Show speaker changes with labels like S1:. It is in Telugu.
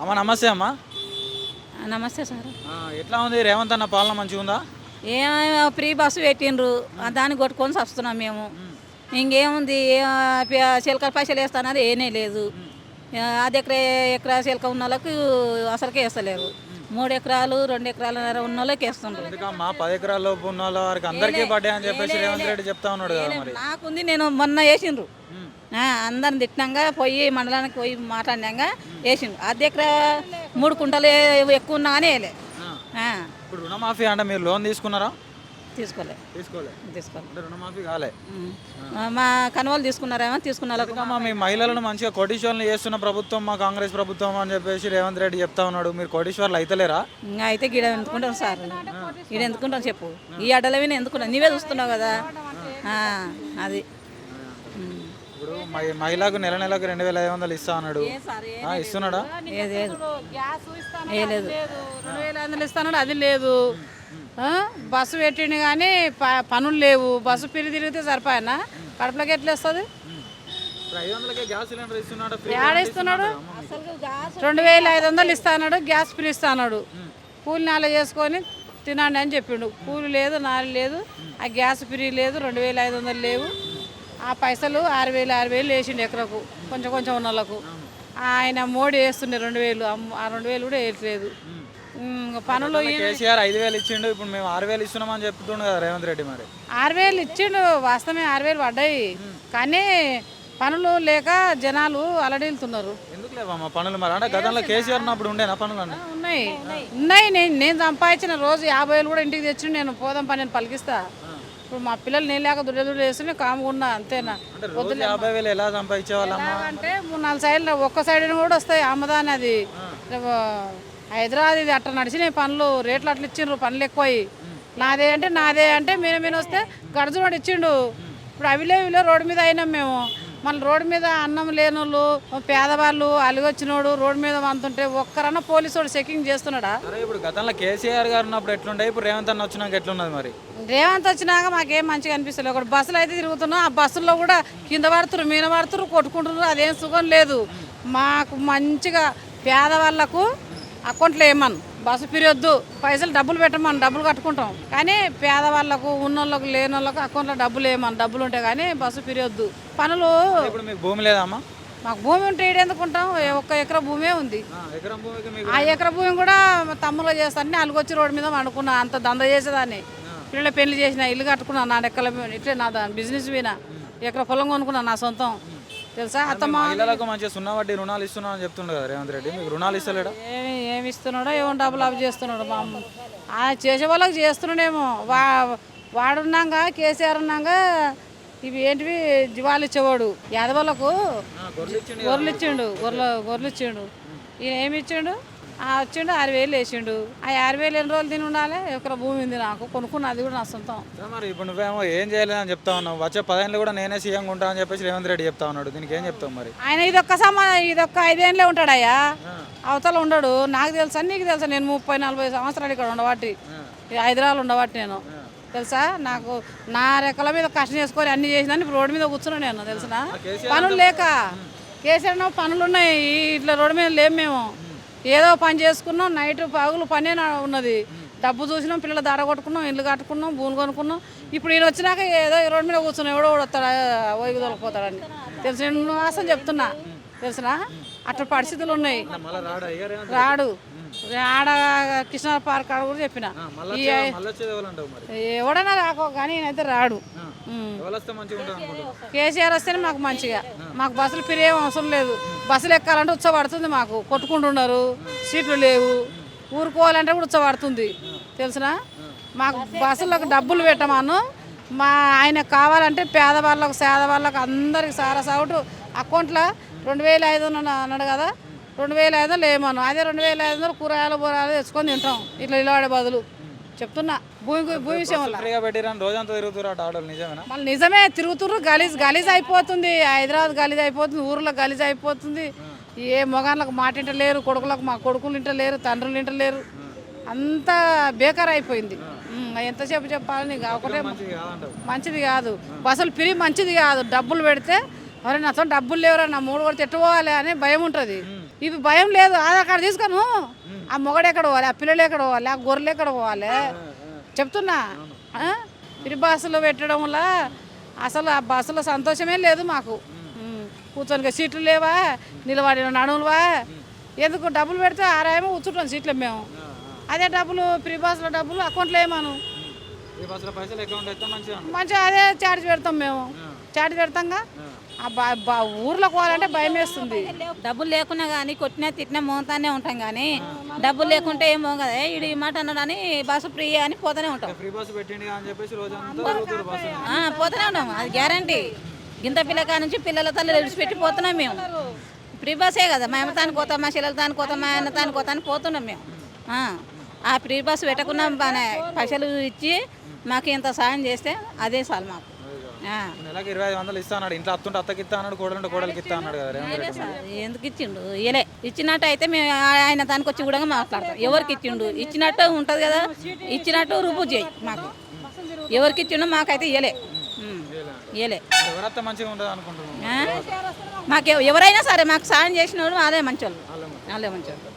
S1: అమ్మ నమస్తే అమ్మ.
S2: నమస్తే సార్.
S1: ఎట్లా ఉంది రేవంత్ అన్న పాలన మంచిగా ఉందా?
S2: ఫ్రీ బస్సు పెట్టిండ్రు, దాన్ని కొట్టుకొని వస్తున్నాం మేము. ఇంకేముంది, చిలకల పైసలు వేస్తానని ఏనే లేదు. అది ఎకరా చిలక ఉన్న వాళ్ళకి అసలుకే వేస్తలేరు. 3 ఎకరాలు 2 ఎకరాల ఉన్న వాళ్ళకి వేస్తుండ్రు.
S1: ఎందుకమ్మా 10 ఎకరాల లోపు ఉన్న వాళ్ళ వారికి అందరికీ పడ్డాయి అని చెప్పేసి రేవంత్ రెడ్డి చెప్తా ఉన్నాడు కదా మరి.
S2: నాకుంది, నేను మొన్న వేసిండ్రు. అందరిని తిట్టినాక పోయి మండలానికి పోయి మాట్లాడినాక వేసిండు. అది ఎకరా 3 కుంటలు ఎక్కువ ఉన్నా కానీ వేయలే.
S1: ఇప్పుడు రుణమాఫీ అంటే మీరు లోన్ తీసుకున్నారా?
S2: తీసుకోలే.
S1: అంటే రుణమాఫీ కాలే.
S2: మా కనువలు తీసుకున్నారేమో, తీసుకున్న
S1: మీ మహిళలను మంచిగా కోటీశ్వర్లు చేస్తున్న ప్రభుత్వం మా కాంగ్రెస్ ప్రభుత్వం అని చెప్పేసి రేవంత్ రెడ్డి చెప్తా ఉన్నాడు. మీరు కోటీశ్వర్లు అయితలేరా?
S2: ఇంకా అయితే గిడ ఎందుకుంటాం సార్, గిడ ఎందుకుంటాం చెప్పు. ఈ అడ్డలవి ఎందుకుంటాం, నీవే చూస్తున్నావు కదా. అది
S1: ఇప్పుడు మహిళకు నెల నెలకు 2500 ఇస్తా అన్నాడు. ఇస్తున్నాడా?
S2: లేదు.
S3: 2500 ఇస్తాడు, అది లేదు. బస్సు పెట్టిండు కానీ పనులు లేవు. బస్సు పిరి తిరిగితే సరిపోయినా కడుపులోకి ఎట్లా వస్తుంది? ఏడిస్తున్నాడు. 2500 ఇస్తాడు, గ్యాస్ ఫ్రీ ఇస్తాడు. కూలి నాలుగు చేసుకొని తినండి అని చెప్పిండు. కూలి లేదు, నాలుగు లేదు, ఆ గ్యాస్ ఫ్రీ లేదు, 2500 లేవు. ఆ పైసలు 6000 వేసిండు ఎకరకు, కొంచెం కొంచెం ఉన్న వాళ్ళకు. ఆయన మోడీ వేస్తుండే 2000, ఆ 2000 కూడా వేయట్లేదు. పనులు
S1: కేసీఆర్ 5000 ఇచ్చిండు, ఇప్పుడు మేము 6000 ఇస్తున్నామని చెప్తుండు కదా రేవంత్ రెడ్డి. మరి
S3: 6000 ఇచ్చిండు, వాస్తవమే 6000 పడ్డాయి. కానీ పనులు లేక జనాలు అలడిల్తున్నారు.
S1: ఎందుకు లేవమ్మా పనులు? మరి అంటే గతంలో కేసీఆర్ ఉన్నప్పుడు ఉండేనా పనులు?
S3: ఉన్నాయి. నేను సంపాదించిన రోజు 50,000 కూడా ఇంటికి తెచ్చి నేను పోదాం పని, నేను పలికిస్తా. ఇప్పుడు మా పిల్లలు నేను లేక దుడ్డ వేసుకుని కాముకున్నా, అంతేనా?
S1: 50,000 ఎలా సంపాదించేవాళ్ళమ్మా?
S3: అంటే 3-4 సైడ్లు, ఒక్క సైడ్ కూడా వస్తాయి అమ్మదాని. అది హైదరాబాద్ ఇది అట్లా నడిచినాయి పనులు. రేట్లు అట్లా ఇచ్చిండ్రు, పనులు ఎక్కువయి. నాదే అంటే మీన వస్తే గడుచుడు ఇచ్చిండు. ఇప్పుడు అవిలే రోడ్డు మీద అయినాం మేము. మళ్ళీ రోడ్డు మీద అన్నం లేనోళ్ళు, పేదవాళ్ళు, అలిగొచ్చినోడు రోడ్డు మీద వంతుంటే ఒక్కరన్నా పోలీసు వాడు చెకింగ్ చేస్తున్నాడా?
S1: ఇప్పుడు గతంలో కేసీఆర్ గారు ఉన్నప్పుడు ఎట్లుండే, ఇప్పుడు రేవంత్ అన్న వచ్చినాక ఎట్లున్నది? మరి
S3: రేవంత్ వచ్చినాక మాకేం మంచిగా అనిపిస్తలేదు. ఒకటి బస్సులు అయితే తిరుగుతున్నాం, ఆ బస్సుల్లో కూడా కింద పడుతున్నారు, మీద పడుతున్నారు, కొట్టుకుంటున్నారు. అదేం సుఖం లేదు. మాకు మంచిగా పేదవాళ్ళకు అకౌంట్లో వేయమను, బస్సు పిరియొద్దు, పైసలు డబ్బులు పెట్టమని, డబ్బులు కట్టుకుంటాం. కానీ పేదవాళ్ళకు, ఉన్నోళ్ళకు, లేని వాళ్ళకు అకౌంట్లో డబ్బులు వేయమని, డబ్బులు ఉంటాయి కానీ బస్సు పిరియొద్దు. పనులు
S1: ఇప్పుడు మీకు భూమి లేదమ్మా?
S3: మాకు భూమి ఉంటే ఎందుకుంటాం? 1 ఎకరా భూమే ఉంది. ఆ ఎకరా భూమి కూడా తమ్ములో చేస్తాను, అలుగొచ్చి రోడ్డు మీద వండుకున్నా. అంత దంద చేసేదాన్ని. పిల్లల పెళ్లి చేసిన, ఇల్లు కట్టుకున్నా, నా ఎక్కల ఇట్లే నా బిజినెస్ పోయినా. ఎకరా పొలం కొనుక్కున్నా నా సొంతం, తెలుసా?
S1: మహిళలకు మంచిగా 0 వడ్డీ రుణాలు ఇస్తున్నా అని చెప్తుండే కదా రేవంత్ రెడ్డి. మీకు రుణాలు ఇస్తలేడా?
S3: ఏమి ఇస్తున్నాడో ఏమో, డబ్బులు అవి చేస్తున్నాడు. మా చేసే వాళ్ళకి చేస్తున్నాడేమో. వాడున్నాక, కేసీఆర్ ఉన్నాక ఇవి ఏంటివి జీవాలు ఇచ్చేవాడు. యాదవులకు గొర్రెలు ఇచ్చిండు, గొర్రెలు ఇచ్చిండు. ఈయన ఏమి ఇచ్చిండు? వచ్చిండు 6000 వేసిండు. ఆ 6000 ఎన్ని రోజులు తిని ఉండాలి? ఎకరా భూమి ఉంది నాకు, కొనుక్కున్న, అది కూడా నా సొంతం.
S1: మరి ఇప్పుడు నువ్వేమో ఏం చేయలేదని చెప్తా ఉన్నావు. వచ్చే 10 ఏళ్ళు కూడా నేనే సీఎం ఉంటా అని చెప్పేసి రేవంత్ రెడ్డి చెప్తా ఉన్నాడు. దీనికి ఏం చెప్తావు మరి?
S3: ఆయన ఇదొక్క 5 ఏళ్ళే ఉంటాడయ్యా, అవతల ఉండడు. నాకు తెలుసా, నీకు తెలుసా? నేను 30-40 సంవత్సరాలు ఇక్కడ ఉండబట్టి, హైదరాబాద్ ఉండబట్టి నేను, తెలుసా? నాకు నా రెక్కల మీద కష్టం చేసుకొని అన్ని చేసినా ఇప్పుడు రోడ్డు మీద కూర్చున్నా నేను, తెలుసునా? పనులు లేక. కేసీఆర్ పనులు ఉన్నాయి, ఇట్లా రోడ్డు మీద లేము మేము. ఏదో పని చేసుకున్నాం, నైట్ పగులు పనే ఉన్నది. డబ్బు చూసినాం, పిల్లలు దార కొట్టుకున్నాం, ఇల్లు కట్టుకున్నాం, భూములు కొనుక్కున్నాం. ఇప్పుడు ఈయన వచ్చినాక ఏదో రోడ్డు మీద కూర్చున్నాం, ఎవడో వస్తాడా, ఓయికి దొరికిపోతాడని తెలుసు. నేను అసలు చెప్తున్నా, తెలుసునా? అట్లా పరిస్థితులు ఉన్నాయి. రాడు. ఆడ కృష్ణ పార్క్ ఆడ కూడా చెప్పిన, ఎవడైనా రాకో కానీ ఈయనైతే రాడు. కేసీఆర్ వస్తేనే మాకు మంచిగా. మాకు బస్సులు పిరియేం అవసరం లేదు. బస్సులు ఎక్కాలంటే ఉత్సవడుతుంది, మాకు కొట్టుకుంటున్నారు, సీట్లు లేవు. ఊరుకోవాలంటే కూడా ఉత్సవడుతుంది, తెలుసునా? మాకు బస్సులకు డబ్బులు పెట్టమాను. మా ఆయన కావాలంటే పేదవాళ్ళకు, సేదవాళ్ళకు అందరికి సారా సాగుటు అకౌంట్లో 2500 అన్నాడు కదా, 2500 లేమను. అదే 2500 కూరగాయలు బూరాలు తెచ్చుకొని తింటాం, ఇట్లా ఇలాడే బదులు. చెప్తున్నా, భూమి విషయం వల్ల మళ్ళీ నిజమే తిరుగుతుర్రు. గలీజ్ అయిపోతుంది, హైదరాబాద్ గలీజ్ అయిపోతుంది, ఊర్లో గలీజ్ అయిపోతుంది. ఏ మొగాళ్ళకు మాట ఇంటలేరు, కొడుకులకు మా కొడుకులు ఇంటలేరు, తండ్రులు ఇంటలేరు. అంతా బేకార్ అయిపోయింది. ఎంతసేపు చెప్పాలని ఒకటే మంచిది కాదు. బస్సులు పిరి మంచిది కాదు. డబ్బులు పెడితే ఎవరైనా నాతో డబ్బులు లేవరా, నా 3 కొడితే ఎట్టుకోవాలి అనే భయం ఉంటుంది. ఇవి భయం లేదు ఆధార్ కార్డు తీసుకొని ఆ మొగడు ఎక్కడ పోవాలి, ఆ పిల్లలు ఎక్కడ పోవాలి, ఆ గొర్రెలు ఎక్కడ పోవాలి చెప్తున్నా. ఫ్రీ బస్సులు పెట్టడం వల్ల అసలు ఆ బస్సులో సంతోషమే లేదు మాకు. కూర్చొని సీట్లు లేవా, నిలబడిన నడువులువా, ఎందుకు డబ్బులు పెడితే ఆరాయమో కూర్చుంటాం సీట్లు మేము. అదే డబ్బులు ఫ్రీ బస్సులో డబ్బులు అకౌంట్లో వేయమను,
S1: ఈ బస్సులో పైసలు అకౌంట్ అయితే మంచిగా
S3: మంచిగా అదే ఛార్జ్ పెడతాం మేము. ఛార్జ్ పెడతాంగా. ఊర్లోకి పోవాలంటే భయం వేస్తుంది.
S2: డబ్బులు లేకున్నా కానీ కొట్టినా తిట్టినా మోతానే ఉంటాం కానీ డబ్బులు లేకుంటే ఏమో కదా ఇడు ఈ మాట అన్నాడని బస్సు ఫ్రీ అని పోతూనే ఉంటాం.
S1: ఫ్రీ బస్సు పెట్టిండి అని చెప్పేసి రోజంతా తిరుగుతారు బస్సు.
S2: పోతూనే ఉంటాం, అది గ్యారంటీ. గింత పిల్లకా నుంచి పిల్లల తల్లి విడిచిపెట్టి పోతున్నాం మేము. ఫ్రీ బస్సే కదా, మా అమ్మ తానికి పోతాం, మా చెల్లెలు తానికి పోతాం, మా అన్న తానికి పోతాను పోతున్నాం మేము. ఆ ఫ్రీ బస్సు పెట్టకున్నాం బాగానే పైసలు ఇచ్చి మాకు ఇంత సాయం చేస్తే అదే చాలు మాకు.
S1: నెలకి 2500 ఇస్తా అన్నాడు, ఇంట్లో అత్తుంటే అత్తకి ఇస్తా అన్నాడు, కోడలుంటే కోడలికి ఇస్తా అన్నాడు కదా రేవంత్ రెడ్డి.
S2: ఎందుకు ఇచ్చిండు? ఇయలే. ఇచ్చినట్టు అయితే మేము ఆయన దానికి వచ్చి కూడా మాట్లాడతాం. ఎవరికి ఇచ్చిండు? ఇచ్చినట్టు ఉంటుంది కదా, ఇచ్చినట్టు రుపు చేయి మాకు. ఎవరికి ఇచ్చిండో మాకైతే ఇయలే. ఇయలే.
S1: ఎవరైతే మంచిగా ఉంటుంది అనుకుంటున్నాం.
S2: మాకు ఎవరైనా సరే మాకు సాయం చేసిన వాళ్ళు వాళ్ళే మంచోళ్ళు, వాళ్ళే మంచోళ్ళు.